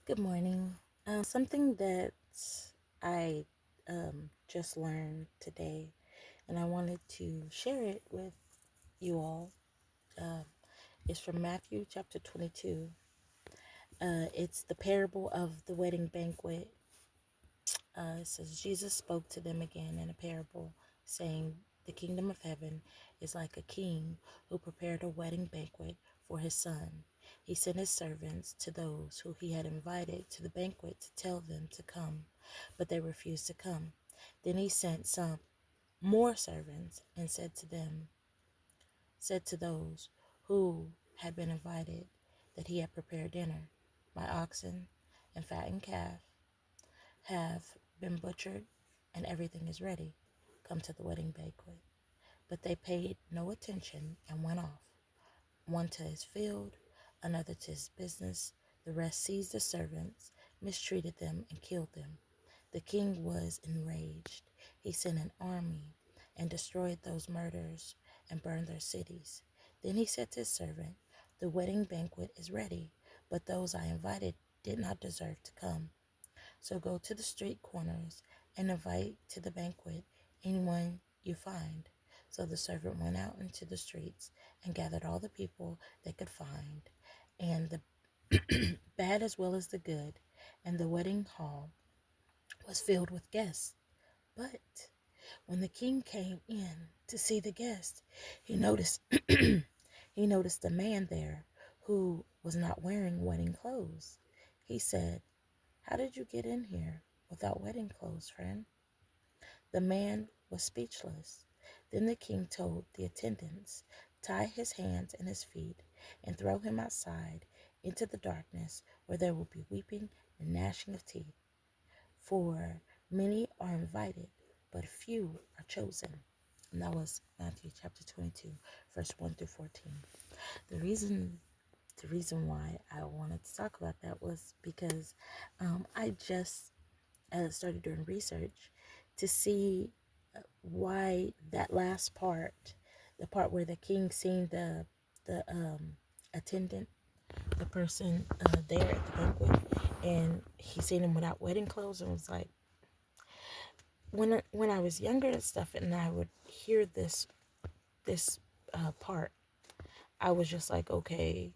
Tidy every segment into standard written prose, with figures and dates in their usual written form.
Good morning. Something that I just learned today, and I wanted to share it with you all, uh, is from Matthew chapter 22. It's the parable of the wedding banquet. It says, Jesus spoke to them again in a parable, saying, "The kingdom of heaven is like a king who prepared a wedding banquet for his son. He sent his servants to those who he had invited to the banquet to tell them to come, but they refused to come. Then he sent some more servants and said to those who had been invited that he had prepared dinner. My oxen and fattened calf have been butchered, and everything is ready. Come to the wedding banquet." But they paid no attention and went off, one to his field, another to his business. The rest seized the servants, mistreated them, and killed them. The king was enraged. He sent an army and destroyed those murderers and burned their cities. Then he said to his servant, "The wedding banquet is ready, but those I invited did not deserve to come. So go to the street corners and invite to the banquet anyone you find." So the servant went out into the streets and gathered all the people they could find, and the bad as well as the good, and the wedding hall was filled with guests. But when the king came in to see the guests, he noticed he noticed a man there who was not wearing wedding clothes. He said, "How did you get in here without wedding clothes, friend?" The man was speechless. Then the king told the attendants, "Tie his hands and his feet and throw him outside into the darkness, where there will be weeping and gnashing of teeth. For many are invited, but few are chosen." And that was Matthew chapter 22, verse 1 through 14. The reason the reason why I wanted to talk about that was because I just started doing research to see why that last part, the part where the king seen the attendant, the person there at the banquet, and he seen him without wedding clothes, and was like, when I was younger and stuff, and I would hear this part, I was just like, okay,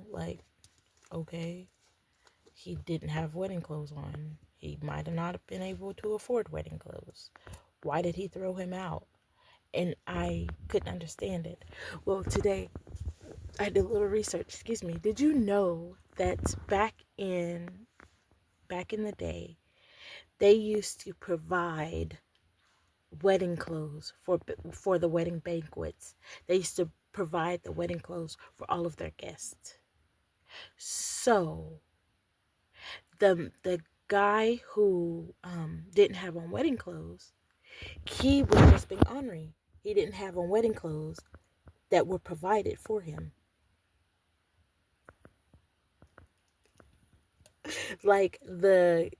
like, okay, he didn't have wedding clothes on. He might have not been able to afford wedding clothes. Why did he throw him out? And I couldn't understand it. Well, today I did a little research. Excuse me. Did you know that back in the day, they used to provide wedding clothes for the wedding banquets. They used to provide the wedding clothes for all of their guests. So the guy who didn't have on wedding clothes, he was just being ornery. He didn't have on wedding clothes that were provided for him. Like the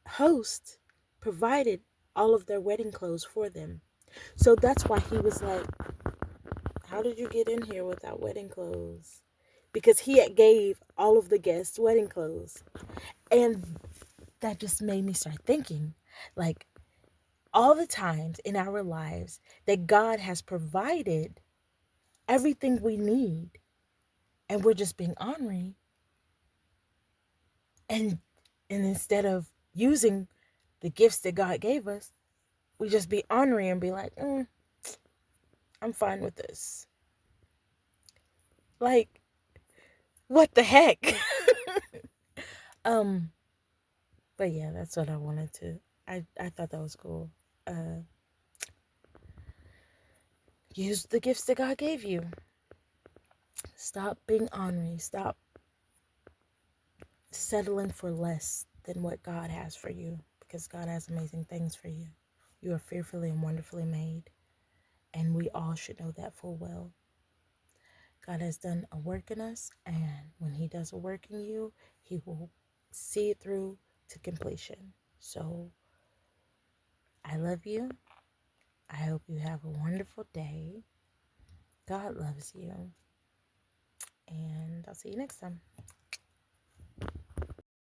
host provided all of their wedding clothes for them. So that's why he was like, "How did you get in here without wedding clothes?" Because he had gave all of the guests wedding clothes. And that just made me start thinking, like, all the times in our lives that God has provided everything we need, and we're just being ornery, and instead of using the gifts that God gave us, we just be ornery and be like, "I'm fine with this." Like, what the heck? um, but yeah, that's what I wanted to. I thought that was cool. Uh, use the gifts that God gave you. Stop being ornery. Stop settling for less than what God has for you, because God has amazing things for you. You are fearfully and wonderfully made, and we all should know that full well. God has done a work in us, and when He does a work in you, He will see it through to completion. So, I love you. I hope you have a wonderful day. God loves you, and I'll see you next time.